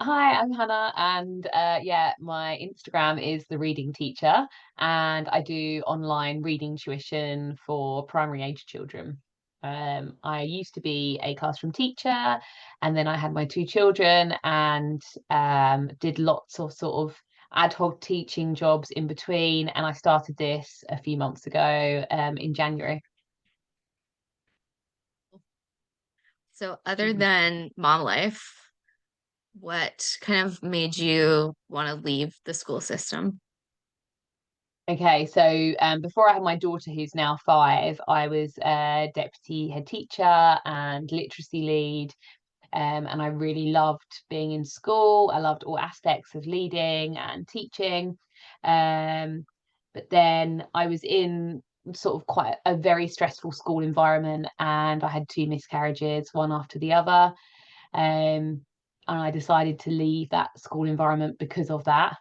Hi, I'm Hannah, and yeah, my Instagram is the Reading Teacher, and I do online reading tuition for primary age children. I used to be a classroom teacher, and then I had my two children, and did lots of sort of ad hoc teaching jobs in between. And I started this a few months ago, in January. So, other than mom life, what kind of made you want to leave the school system? Okay, so before I had my daughter, who's now 5, I was a deputy head teacher and literacy lead, and I really loved being in school. I loved all aspects of leading and teaching. Um, but then I was in sort of quite a very stressful school environment, and I had two miscarriages, one after the other. And I decided to leave that school environment because of that.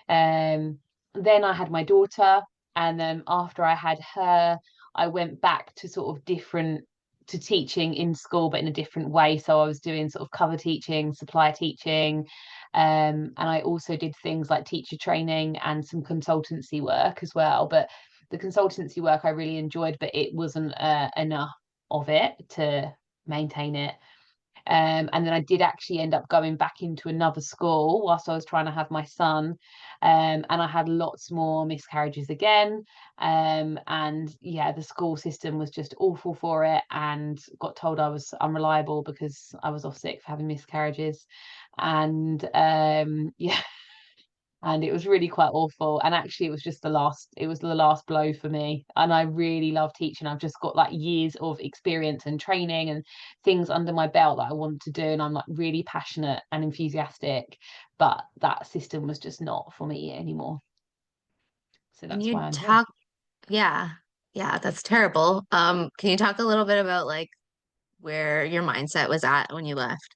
Um, then I had my daughter, and then after I had her, I went back to sort of different to teaching in school, but in a different way. So I was doing sort of cover teaching, supply teaching, and I also did things like teacher training and some consultancy work as well. But the consultancy work I really enjoyed, but it wasn't enough of it to maintain it. And then I did actually end up going back into another school whilst I was trying to have my son. And I had lots more miscarriages again. And yeah, the school system was just awful for it, and got told I was unreliable because I was off sick for having miscarriages. And yeah, and it was really quite awful. And actually it was the last blow for me, and I really love teaching. I've just got like years of experience and training and things under my belt that I want to do, and I'm like really passionate and enthusiastic, but that system was just not for me anymore, so Can that's you why I'm here. talk? Yeah, yeah, that's terrible. Can you talk a little bit about like where your mindset was at when you left?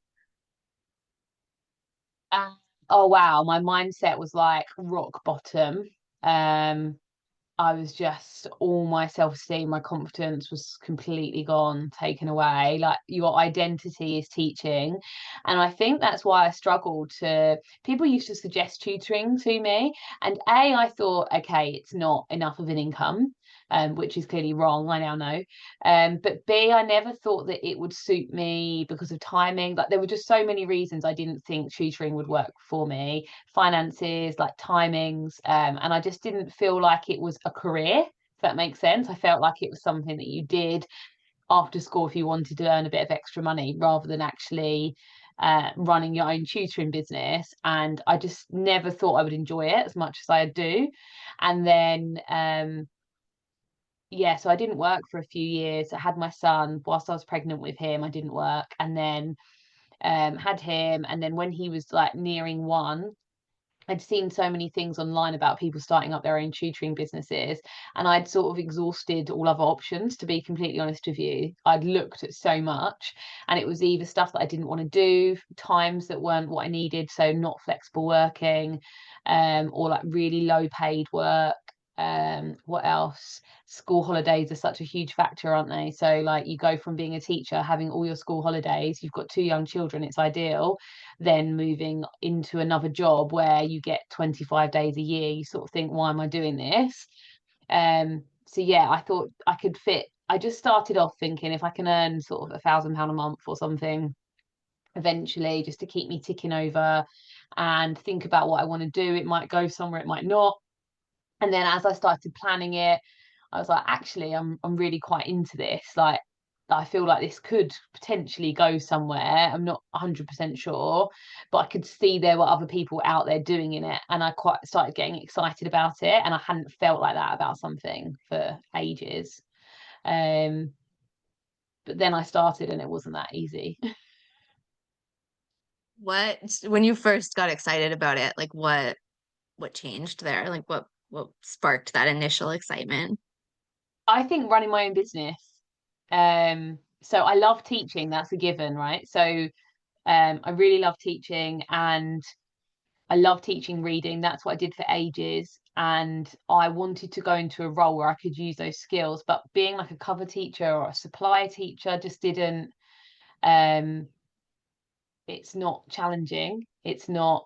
uh, oh wow, my mindset was like rock bottom. um I was just all my self-esteem, my confidence was completely gone, taken away. Like your identity is teaching. And I think that's why I struggled to people used to suggest tutoring to me. And A, I thought, okay, it's not enough of an income, which is clearly wrong, I now know. But B, I never thought that it would suit me because of timing. Like there were just so many reasons I didn't think tutoring would work for me, finances, like timings, and I just didn't feel like it was a career, if that makes sense. I felt like it was something that you did after school if you wanted to earn a bit of extra money rather than actually running your own tutoring business. And I just never thought I would enjoy it as much as I do. And then yeah, so I didn't work for a few years. I had my son whilst I was pregnant with him. I didn't work, and then had him, and then when he was like nearing 1, I'd seen so many things online about people starting up their own tutoring businesses, and I'd sort of exhausted all other options, to be completely honest with you. I'd looked at so much, and it was either stuff that I didn't want to do, times that weren't what I needed, so not flexible working, or like really low paid work. What else? School holidays are such a huge factor, aren't they? So like you go from being a teacher, having all your school holidays, you've got two young children, it's ideal, then moving into another job where you get 25 days a year, you sort of think, why am I doing this? So yeah, I thought I could fit. I just started off thinking if I can earn sort of £1,000 a month or something eventually, just to keep me ticking over and think about what I want to do. It might go somewhere, it might not. And then as I started planning it, I was like, actually, I'm really quite into this. Like, I feel like this could potentially go somewhere. I'm not 100% sure, but I could see there were other people out there doing it, and I quite started getting excited about it. And I hadn't felt like that about something for ages. Um, but then I started, and it wasn't that easy. What when you first got excited about it, like what changed there? Like what sparked that initial excitement? I think running my own business. So I love teaching. That's a given, right? So I really love teaching, and I love teaching reading. That's what I did for ages. And I wanted to go into a role where I could use those skills. But being like a cover teacher or a supply teacher just didn't, um, it's not challenging, it's not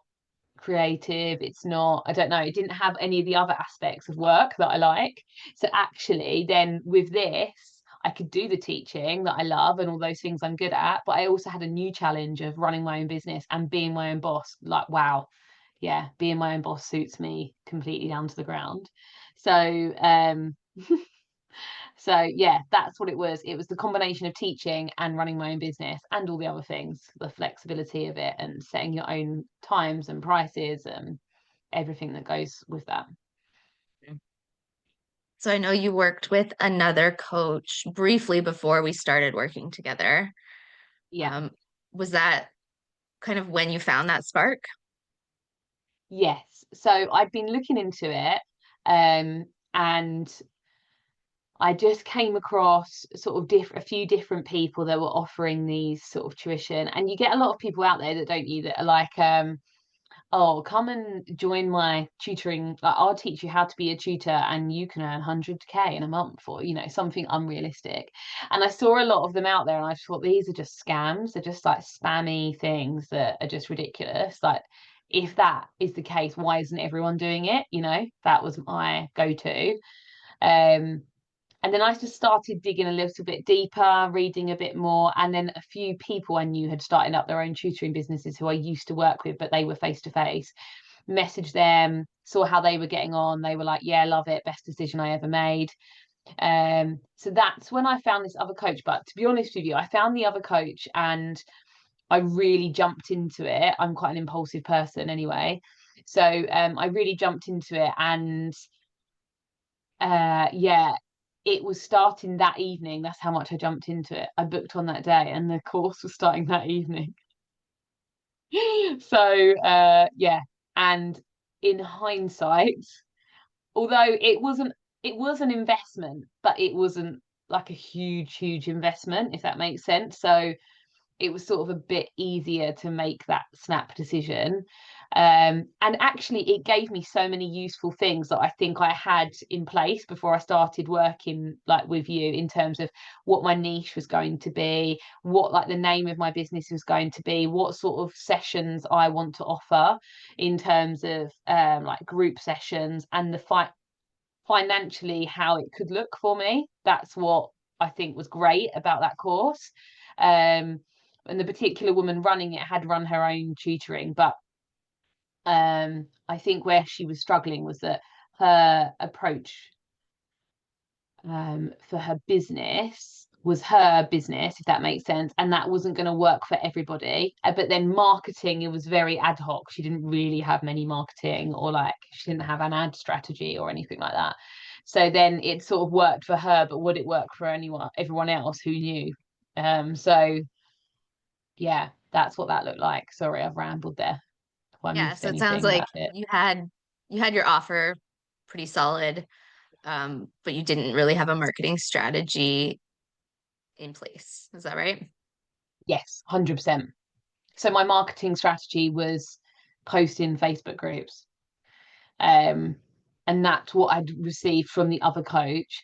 creative, it's not, I don't know, it didn't have any of the other aspects of work that I like. So actually then with this, I could do the teaching that I love and all those things I'm good at, but I also had a new challenge of running my own business and being my own boss. Like, wow, yeah, being my own boss suits me completely down to the ground. So so yeah, that's what it was. It was the combination of teaching and running my own business and all the other things, the flexibility of it and setting your own times and prices and everything that goes with that. So I know you worked with another coach briefly before we started working together. Yeah. Um, was that kind of when you found that spark? Yes. So I'd been looking into it, and I just came across sort of a few different people that were offering these sort of tuition. And you get a lot of people out there that don't you that are like, oh, come and join my tutoring. Like, I'll teach you how to be a tutor and you can earn 100K in a month, or, you know, something unrealistic. And I saw a lot of them out there and I just thought these are just scams. They're just like spammy things that are just ridiculous. Like, if that is the case, why isn't everyone doing it? You know, that was my go-to. Um, and then I just started digging a little bit deeper, reading a bit more. And then a few people I knew had started up their own tutoring businesses who I used to work with, but they were face to face. Messaged them, saw how they were getting on. They were like, yeah, love it. Best decision I ever made. So that's when I found this other coach. But to be honest with you, I found the other coach and I really jumped into it. I'm quite an impulsive person anyway. So I really jumped into it and yeah, it was starting that evening. That's how much I jumped into it. I booked on that day and the course was starting that evening. So yeah, and in hindsight, although it was an investment, but it wasn't like a huge investment, if that makes sense. So it was sort of a bit easier to make that snap decision. And actually, it gave me so many useful things that I think I had in place before I started working like with you in terms of what my niche was going to be, what like the name of my business was going to be, what sort of sessions I want to offer in terms of like group sessions and the financially how it could look for me. That's what I think was great about that course. Um, and the particular woman running it had run her own tutoring, but I think where she was struggling was that her approach for her business was her business, if that makes sense, and that wasn't going to work for everybody. But then marketing, it was very ad hoc. She didn't really have many marketing, or like she didn't have an ad strategy or anything like that. So then it sort of worked for her, but would it work for everyone else who knew? So yeah, that's what that looked like. Sorry, I've rambled there. If I Yeah, missed so it sounds anything, like that's it. you had your offer pretty solid, but you didn't really have a marketing strategy in place. Is that right? Yes, 100%. So my marketing strategy was posting Facebook groups. Um, and that's what I'd received from the other coach.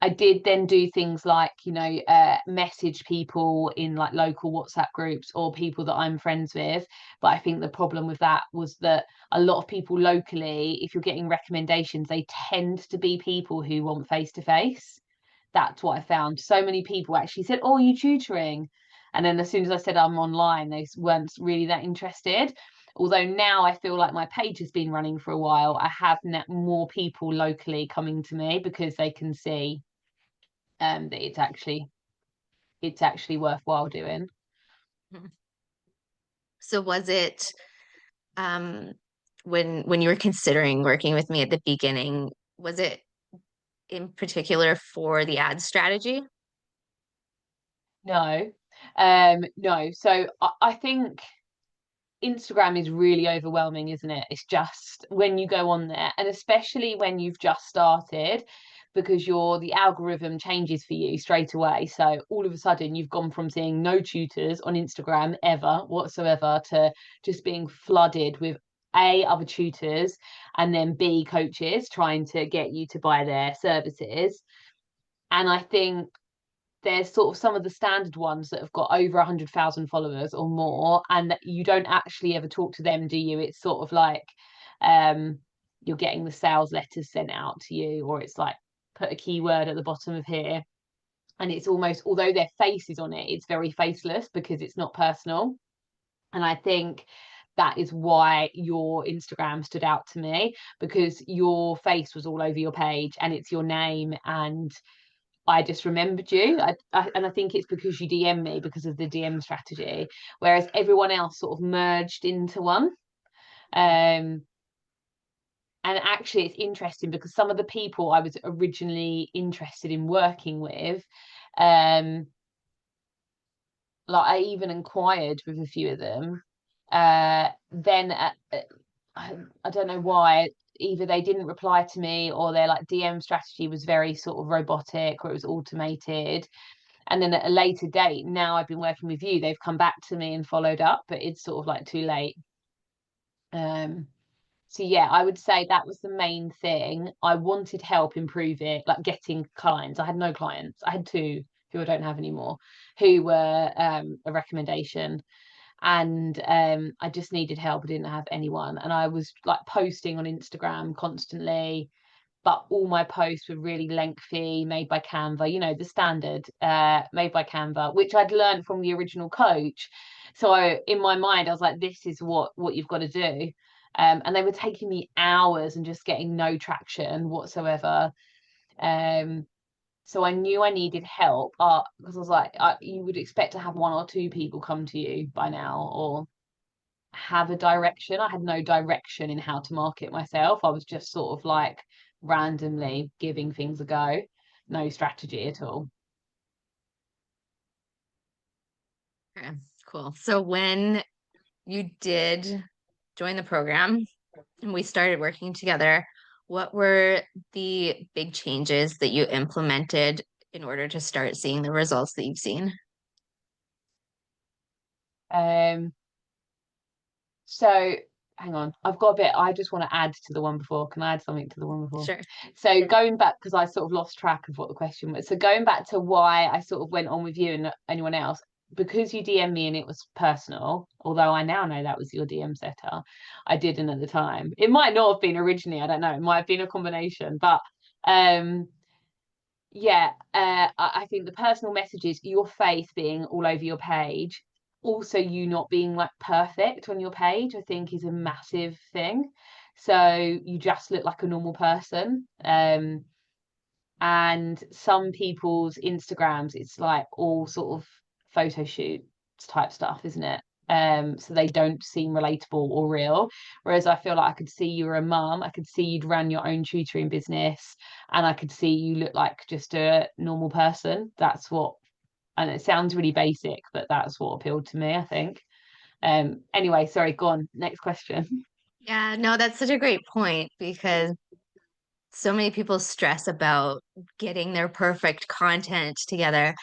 I did then do things like, you know, message people in like local WhatsApp groups or people that I'm friends with. But I think the problem with that was that a lot of people locally, if you're getting recommendations, they tend to be people who want face to face. That's what I found. So many people actually said, "Oh, you tutoring?" And then as soon as I said I'm online, they weren't really that interested. Although now I feel like my page has been running for a while, I have more people locally coming to me because they can see that it's actually worthwhile doing. Mhm. So was it um when you were considering working with me at the beginning, was it in particular for the ad strategy? No, no. So I think Instagram is really overwhelming, isn't it? It's just when you go on there, and especially when you've just started, because the algorithm changes for you straight away. So all of a sudden, you've gone from seeing no tutors on Instagram ever whatsoever to just being flooded with other tutors and then B coaches trying to get you to buy their services. And I think there's sort of some of the standard ones that have got over 100,000 followers or more, and that you don't actually ever talk to them, do you? It's sort of like you're getting the sales letters sent out to you, or it's like put a keyword at the bottom of here, and it's almost, although their face is on it, it's very faceless because it's not personal. And I think that is why your Instagram stood out to me, because your face was all over your page and it's your name, and I just remembered you. And I think it's because you DM me because of the DM strategy, whereas everyone else sort of merged into one. And actually, it's interesting because some of the people I was originally interested in working with, like I even inquired with a few of them. Then I don't know why, either they didn't reply to me, or their like DM strategy was very sort of robotic, or it was automated. And then at a later date, now I've been working with you, they've come back to me and followed up, but it's sort of like too late. So yeah, I would say that was the main thing. I wanted help improve it, like getting clients. I had no clients. I had two who I don't have anymore, who were a recommendation, and I just needed help. I didn't have anyone, and I was like posting on Instagram constantly, but all my posts were really lengthy, made by Canva, you know, the standard, made by Canva, which I'd learned from the original coach. So in my mind, I was like, this is what you've got to do. And they were taking me hours and just getting no traction whatsoever. So I knew I needed help, because I was like, you would expect to have one or two people come to you by now, or have a direction. I had no direction in how to market myself. I was just sort of like randomly giving things a go, no strategy at all. Okay, cool. So when you did join the program and we started working together, what were the big changes that you implemented in order to start seeing the results that you've seen? Um, so hang on, I've got a bit I just want to add to the one before. Can I add something to the one before? Sure. So going back, because I sort of lost track of what the question was. So going back to why I sort of went on with you and anyone else, because you DM me and it was personal, although I now know that was your DM setter. I didn't at the time. It might not have been originally, I don't know. It might have been a combination, but yeah, I think the personal messages, your face being all over your page, also you not being like perfect on your page, I think is a massive thing. So you just look like a normal person. And some people's Instagrams, it's like all sort of photo shoot type stuff, isn't it? So they don't seem relatable or real. Whereas I feel like I could see you were a mum, I could see you'd ran your own tutoring business, and I could see you look like just a normal person. That's what, and it sounds really basic, but that's what appealed to me, I think. Anyway, sorry, go on. Next question. Yeah, no, that's such a great point because so many people stress about getting their perfect content together,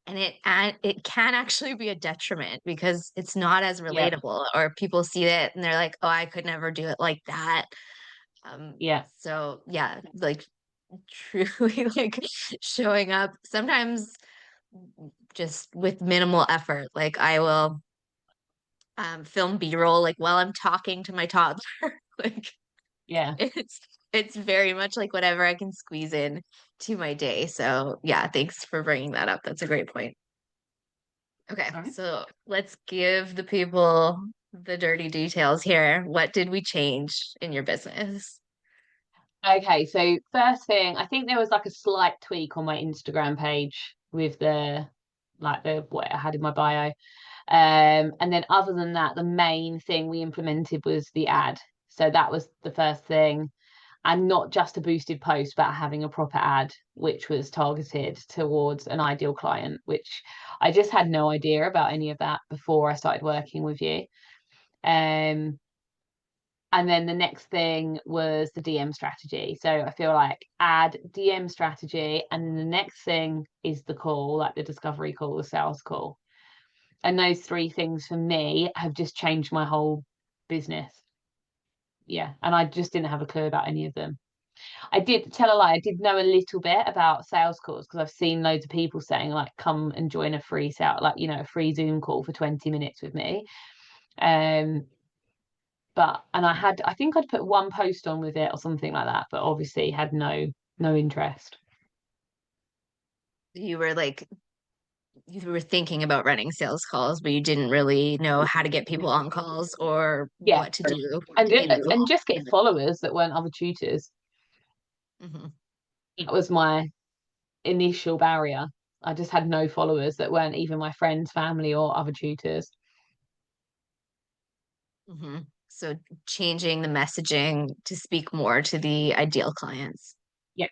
and it can actually be a detriment because it's not as Yeah, relatable, or people see it and they're like, oh, I could never do it like that. yeah, So yeah, like truly like showing up sometimes just with minimal effort. Like I will film B-roll like while I'm talking to my toddler. Like yeah. it's it's very much like whatever I can squeeze in to my day. So yeah, thanks for bringing that up. That's a great point. Okay, All right. so let's give the people the dirty details here. What did we change in your business? Okay, so first thing, I think there was like a slight tweak on my Instagram page with the like the what I had in my bio. And then other than that, the main thing we implemented was the ad. So that was the first thing. And not just a boosted post, but having a proper ad, which was targeted towards an ideal client, which I just had no idea about any of that before I started working with you. Um, and then the next thing was the DM strategy. So I feel like add DM strategy, and then the next thing is the call, like the discovery call, the sales call. And those three things for me have just changed my whole business. Yeah. And I just didn't have a clue about any of them. I did tell a lie. I did know a little bit about sales calls because I've seen loads of people saying like, come and join a free sale, like, a free Zoom call for 20 minutes with me. Um, but and I think I'd put one post on with it or something like that, but obviously had no interest. You were like, you were thinking about running sales calls, but you didn't really know how to get people on calls or Yeah, what to do and in the and call. just get followers that weren't other tutors. Mhm. That was my initial barrier. I just had no followers that weren't even my friends, family, or other tutors. So changing the messaging to speak more to the ideal clients. Yeah.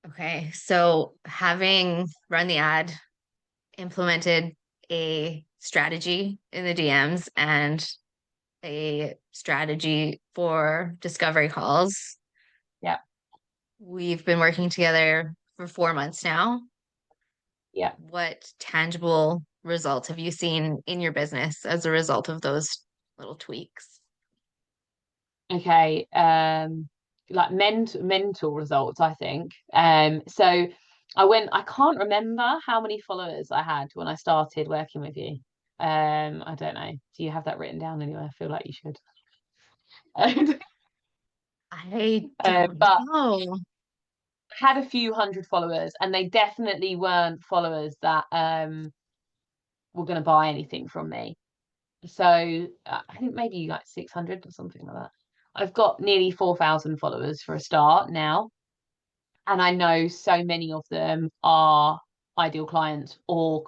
Okay, so having run the ad, implemented a strategy in the DMs and a strategy for discovery calls. Yeah. We've been working together for 4 months now. Yeah. What tangible results have you seen in your business as a result of those little tweaks? Okay. Like mental results, I think. So I can't remember how many followers I had when I started working with you. I don't know. Do you have that written down anywhere? I feel like you should. I don't But know. I had a few hundred followers, and they definitely weren't followers that were going to buy anything from me. So I think maybe like 600 or something like that. I've got nearly 4,000 followers for a start now, and I know so many of them are ideal clients or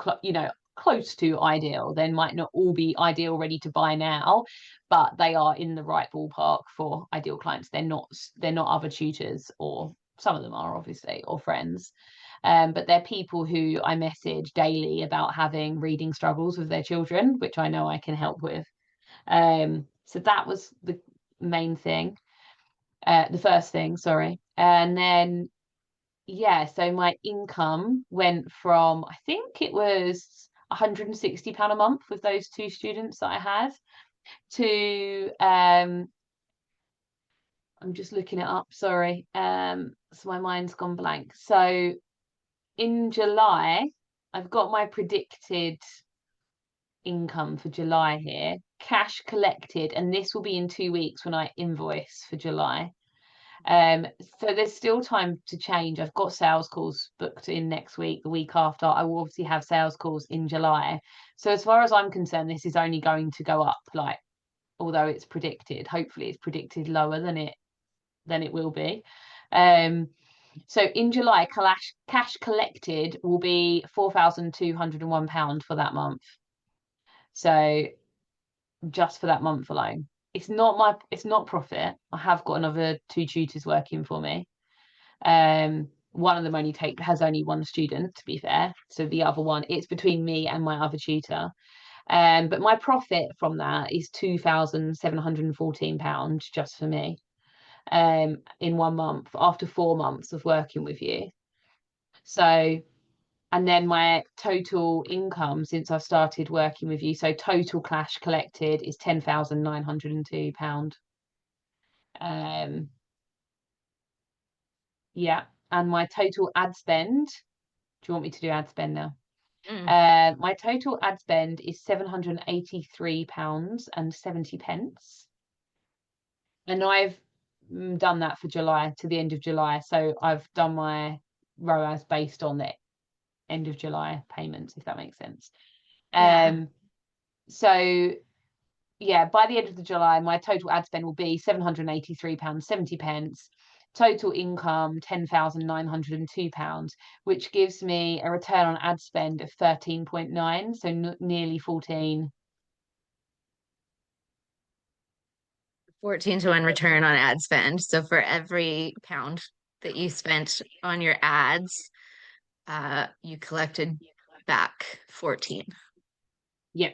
close to ideal. They might not all be ideal ready to buy now, but they are in the right ballpark for ideal clients. They're not other tutors, or some of them are obviously, or friends. But they're people who I message daily about having reading struggles with their children, which I know I can help with. So that was the main thing, the first thing, sorry. And then, yeah, so my income went from, I think it was £160 a month with those two students that I had, to I'm just looking it up, sorry. So my mind's gone blank. So in July, I've got my predicted income for July here, cash collected, and this will be in 2 weeks when I invoice for July. So there's still time to change. I've got sales calls booked in next week, the week after. I will obviously have sales calls in July. So as far as I'm concerned, this is only going to go up, like, although it's predicted, hopefully it's predicted lower than it will be. So in July, cash collected will be £4,201 for that month. So just for that month alone. It's not profit. I have got another two tutors working for me. One of them has only one student, to be fair. So the other one, it's between me and my other tutor. But my profit from that is £2,714 just for me. In 1 month after 4 months of working with you. So, and then my total income since I've started working with you, so total cash collected is £10,902. Yeah, and my total ad spend. Do you want me to do ad spend now? My total ad spend is £783.70, and I've done that for July to the end of July. So I've done my ROAS based on the end of July payments, if that makes sense. Yeah. So yeah, by the end of the July, my total ad spend will be £783.70. Total income £10,902, which gives me a return on ad spend of 13.9, so nearly 14. 14 to 1 return on ad spend. So for every pound that you spent on your ads, you collected back 14. Yeah.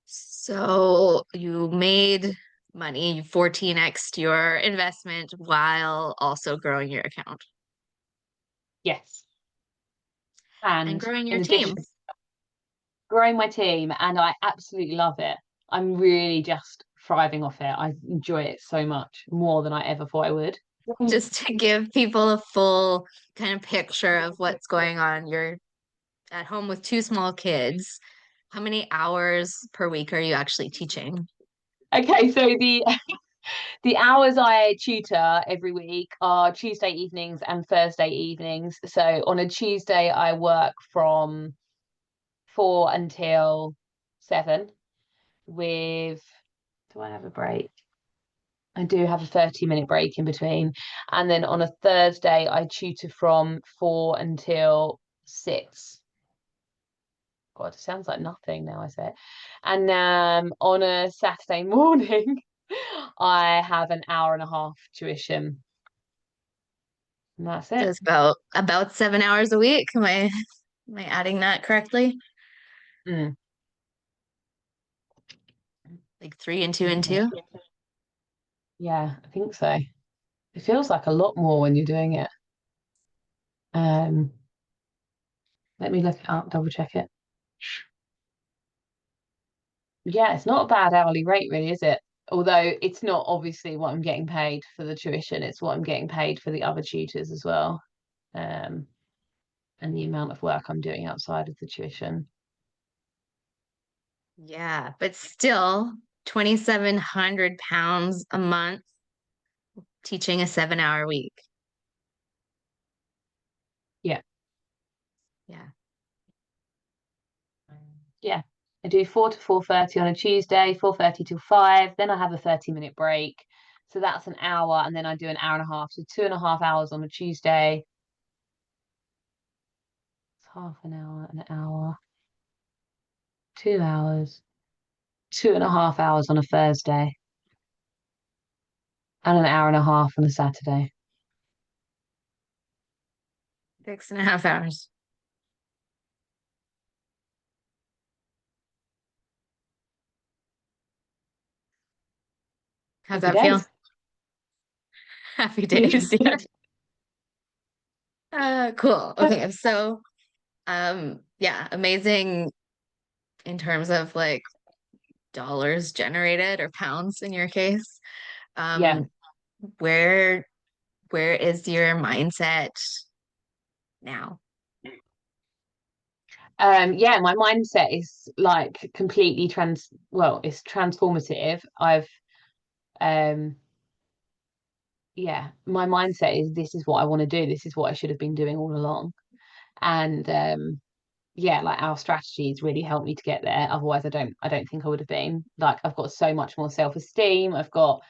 So you made money, you 14x'd your investment while also growing your account Yes. and And growing in your team. addition, growing my team, and I absolutely love it. I'm really just thriving off it. I enjoy it so much more than I ever thought I would. Just to give people a full kind of picture of what's going on, you're at home with two small kids. How many hours per week are you actually teaching? Okay, so the hours I tutor every week are Tuesday evenings and Thursday evenings. So on a Tuesday, I work from 4 until 7 with, do I have a break? I do have a 30-minute break in between. And then on a Thursday, I tutor from 4 until 6. God, it sounds like nothing now I say it. And on a Saturday morning, I have an hour and a half tuition. And that's So it. it's about 7 hours a week. Am I adding that correctly? Mm. Like three and two and two? Yeah, I think so. It feels like a lot more when you're doing it. Um, Let me look it up, double check it. Yeah, it's not a bad hourly rate, really, is it? Although it's not obviously what I'm getting paid for the tuition, it's what I'm getting paid for the other tutors as well. Um, and the amount of work I'm doing outside of the tuition. Yeah, but still 2,700 pounds a month teaching a 7 hour week. Yeah. Yeah. Yeah. I do 4 to 4:30 on a Tuesday, 4:30 till 5. Then I have a 30-minute break. So that's an hour, and then I do an hour and a half. So 2.5 hours on a Tuesday. It's half an hour, 2 hours, 2.5 hours on a Thursday, and an hour and a half on a Saturday. 6.5 hours. How's Happy that feel? days. Happy days. Yeah. Cool. Okay. So, yeah, amazing in terms of like dollars generated or pounds in your case. Yeah. Um, where where is your mindset now? Yeah, my mindset is like completely it's transformative. Um yeah, my mindset is this is what I want to do. This is what I should have been doing all along. And yeah, like our strategies really helped me to get there. Otherwise, I don't think I would have been. Like I've got so much more self-esteem. I've got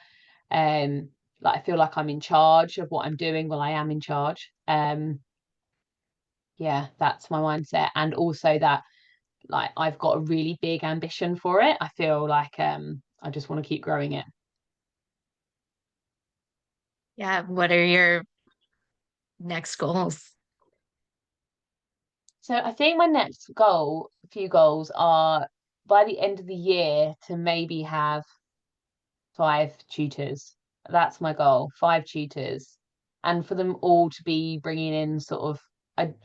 like I feel like I'm in charge of what I'm doing. Well, I am in charge. Yeah, that's my mindset. And also that like I've got a really big ambition for it. I feel like I just want to keep growing it. Yeah, what are your next goals? So I think my next few goals are by the end of the year to maybe have 5 tutors. That's my goal, 5 tutors, and for them all to be bringing in sort of.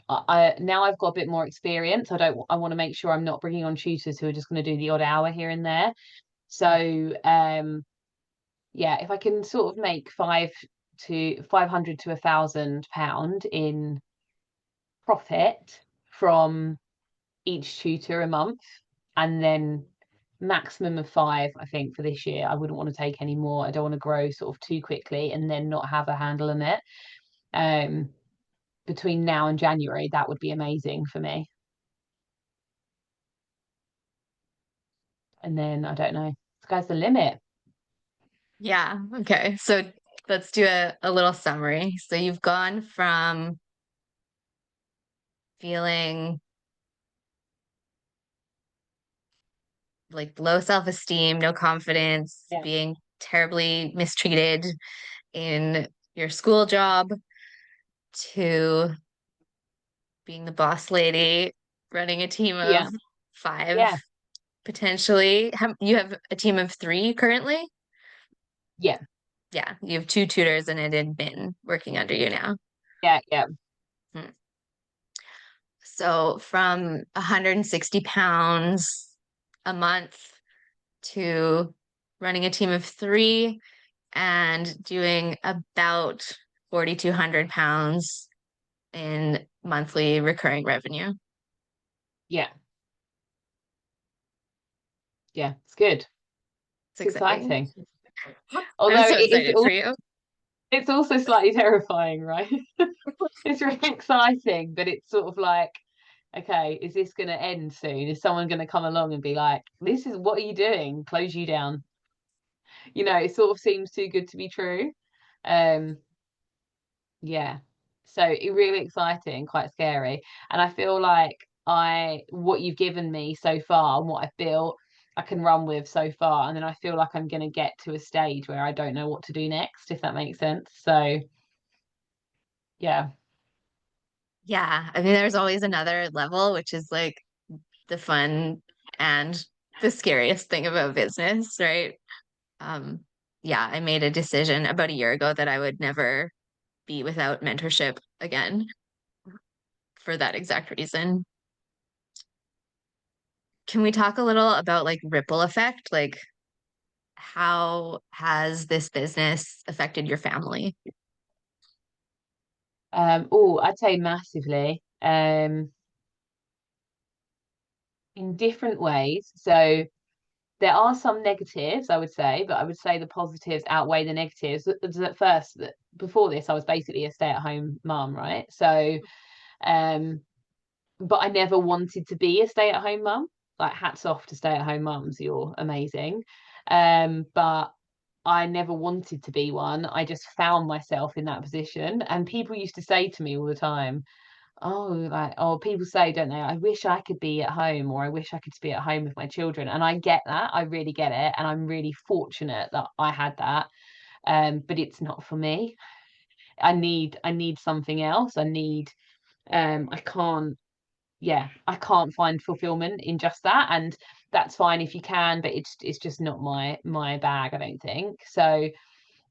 I now I've got a bit more experience. I want to make sure I'm not bringing on tutors who are just going to do the odd hour here and there. So yeah, if I can sort of make 500 to £1,000 in profit from each tutor a month, and then maximum of 5, I think, for this year. I wouldn't want to take any more. I don't want to grow sort of too quickly and then not have a handle on it. Um, Between now and January, that would be amazing for me. And then I don't know, sky's the limit. Yeah, okay. So let's do a little summary. So you've gone from feeling like low self-esteem, no confidence, Yeah. being terribly mistreated in your school job to being the boss lady, running a team of Yeah. five, Yeah. potentially. You have a team of three currently? Yeah. Yeah, you have two tutors and an admin working under you now. Yeah. Yeah. Hmm. So from 160 pounds a month to running a team of three and doing about 4,200 pounds in monthly recurring revenue. Yeah. Yeah, it's good. It's It's exciting. exciting. I'm Although so it is excited for you. it's also slightly terrifying, right? It's really exciting, but it's sort of like, okay, is this going to end soon? Is someone going to come along and be like, this is what are you doing? Close you down. It sort of seems too good to be true. Um, yeah. So it really exciting, quite scary. And I feel like what you've given me so far and what I've built, I can run with so far. And then I feel like I'm going to get to a stage where I don't know what to do next, if that makes sense. So yeah. Yeah, I mean, there's always another level, which is like the fun and the scariest thing about business, right? Um, yeah, I made a decision about a year ago that I would never be without mentorship again for that exact reason. Can we talk a little about like ripple effect? Like, how has this business affected your family? Oh, I'd say massively. In different ways. So there are some negatives, I would say, but I would say the positives outweigh the negatives. At first, before this, I was basically a stay-at-home mum, right? So, um, but I never wanted to be a stay-at-home mum. Like, hats off to stay-at-home mums, you're amazing. But I never wanted to be one. I just found myself in that position. And people used to say to me all the time, oh, like, oh, people say, don't they? I wish I could be at home, or I wish I could be at home with my children. And I get that. I really get it. And I'm really fortunate that I had that. But it's not for me. I need something else. I can't, yeah, I can't find fulfillment in just that. And that's fine if you can, but it's just not my bag, I don't think. So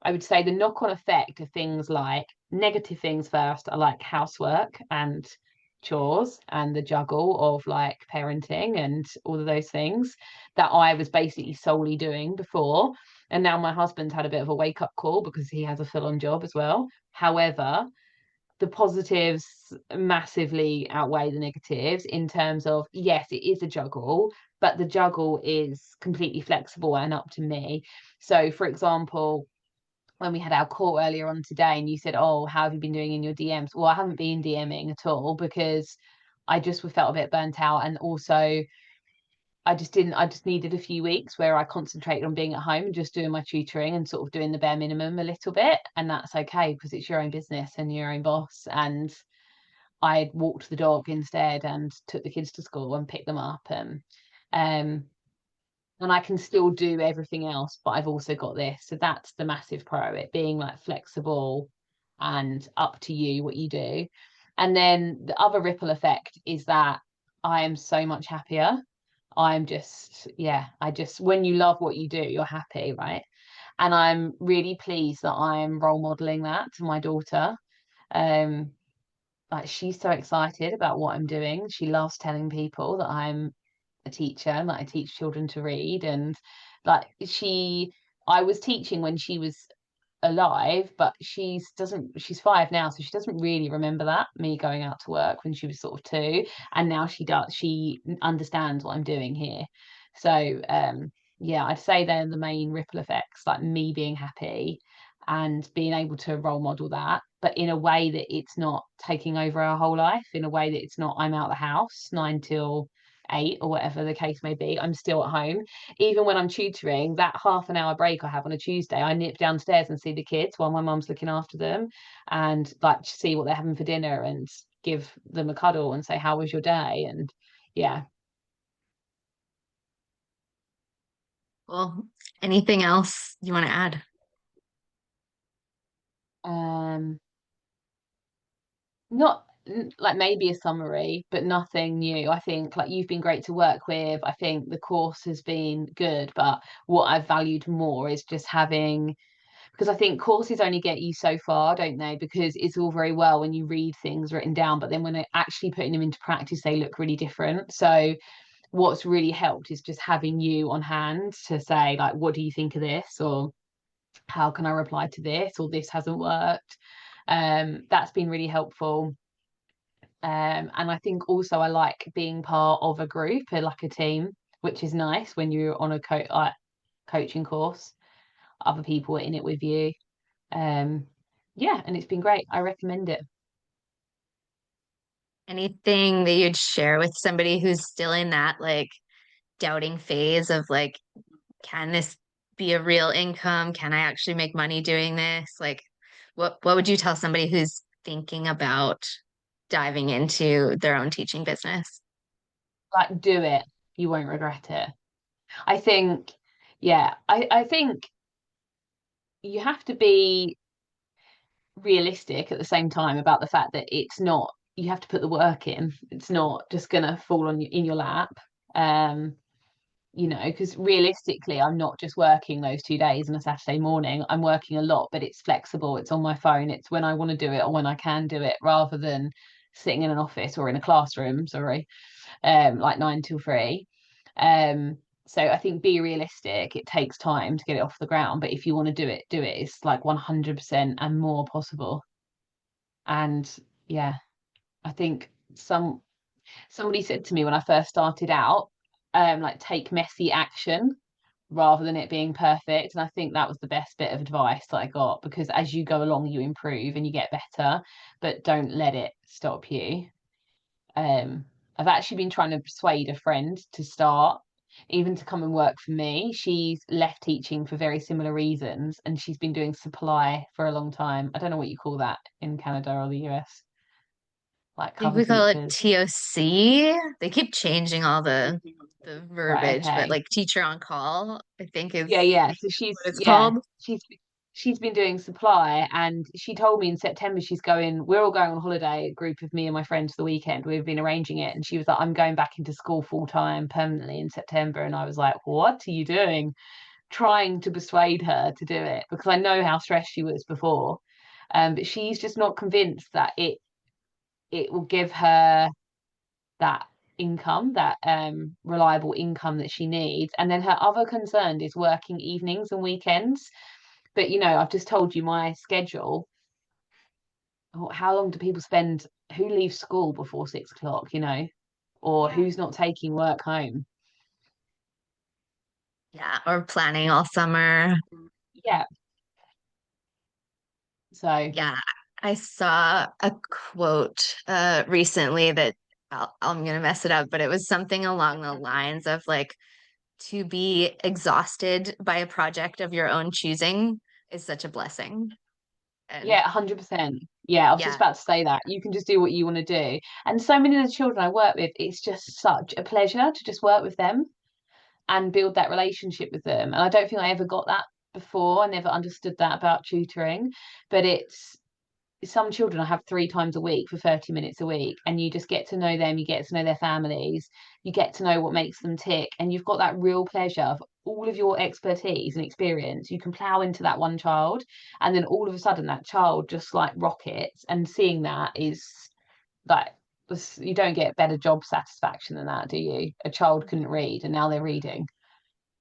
I would say the knock-on effect of things like negative things first are like housework and chores and the juggle of like parenting and all of those things that I was basically solely doing before. And now my husband's had a bit of a wake-up call because he has a full-on job as well. However, the positives massively outweigh the negatives in terms of, yes, it is a juggle, but the juggle is completely flexible and up to me. So, for example, when we had our call earlier on today and you said, oh, how have you been doing in your DMs? Well, I haven't been DMing at all because I just felt a bit burnt out. And also, I just needed a few weeks where I concentrated on being at home and just doing my tutoring and sort of doing the bare minimum a little bit. And that's okay because it's your own business and your own boss. And I walked the dog instead and took the kids to school and picked them up. Um, and I can still do everything else, but I've also got this. So that's the massive pro, it being like flexible and up to you what you do. And then the other ripple effect is that I am so much happier. I'm just, yeah, when you love what you do, you're happy, right? And I'm really pleased that I'm role modeling that to my daughter. Um, like she's so excited about what I'm doing. She loves telling people that I'm a teacher and that I teach children to read. And like I was teaching when she was alive, but she's 5 now, so she doesn't really remember that, me going out to work when she was sort of 2. And now she does, she understands what I'm doing here. So yeah, I'd say they're the main ripple effects, like me being happy and being able to role model that, but in a way that it's not taking over our whole life, in a way that it's not I'm out the house 9 till 8 or whatever the case may be. I'm still at home. Even when I'm tutoring, that half an hour break I have on a Tuesday, I nip downstairs and see the kids while my mum's looking after them and like see what they're having for dinner and give them a cuddle and say, how was your day? And yeah. Well, anything else you want to add? Um, not like maybe a summary, but nothing new. I think like you've been great to work with. I think the course has been good, but what I've valued more is just having, because I think courses only get you so far, don't they? Because it's all very well when you read things written down, but then when they're actually putting them into practice, they look really different. So what's really helped is just having you on hand to say, like, what do you think of this, or how can I reply to this, or this hasn't worked. That's been really helpful. And I think also I like being part of a group, like a team, which is nice when you're on a coaching course. Other people are in it with you. Um, yeah, and it's been great. I recommend it. Anything that you'd share with somebody who's still in that like doubting phase of like, can this be a real income? Can I actually make money doing this? Like, what would you tell somebody who's thinking about diving into their own teaching business? Like, do it. You won't regret it. I think, yeah, I think you have to be realistic at the same time about the fact that it's not, you have to put the work in. It's not just gonna fall on you in your lap. Um, because realistically, I'm not just working those 2 days on a Saturday morning. I'm working a lot, but it's flexible. It's on my phone. It's when I want to do it or when I can do it, rather than sitting in an office or in a classroom, sorry, like 9 till 3. Um, so I think be realistic. It takes time to get it off the ground, but if you want to do it, do it. It's like 100% and more possible. And yeah, I think somebody said to me when I first started out, like, take messy action rather than it being perfect. And I think that was the best bit of advice that I got, because as you go along, you improve and you get better, but don't let it stop you. Um, I've actually been trying to persuade a friend to start, even to come and work for me. She's left teaching for very similar reasons, and she's been doing supply for a long time. I don't know what you call that in Canada or the US, like I think cover we call it teachers. TOC. They keep changing all the Right, verbiage, but okay. like teacher on call, I think is Yeah. So what it's called. she's been doing supply, and she told me in September she's going. We're all going on holiday, a group of me and my friends for the weekend. We've been arranging it, and she was like, "I'm going back into school full time permanently in September." And I was like, "What are you doing?" Trying to persuade her to do it, because I know how stressed she was before. But she's just not convinced that it will give her that income, that reliable income that she needs. And then her other concern is working evenings and weekends. But I've just told you my schedule. How long do people spend? Who leaves school before 6 o'clock? Or Yeah. who's not taking work home? Yeah, or planning all summer. Yeah. So Yeah, I saw a quote recently that I'm gonna mess it up, but it was something along the lines of like to be exhausted by a project of your own choosing is such a blessing. And yeah, 100%. Yeah, I was just yeah, about to say that. You can just do what you want to do. And so many of the children I work with, it's just such a pleasure to just work with them and build that relationship with them. And I don't think I ever got that before. I never understood that about tutoring. But it's some children I have 3 times a week for 30 minutes a week, and you just get to know them, you get to know their families, you get to know what makes them tick, and you've got that real pleasure of all of your expertise and experience. You can plow into that one child, and then all of a sudden that child just like rockets, and seeing that is like, you don't get better job satisfaction than that, do you? A child couldn't read and now they're reading.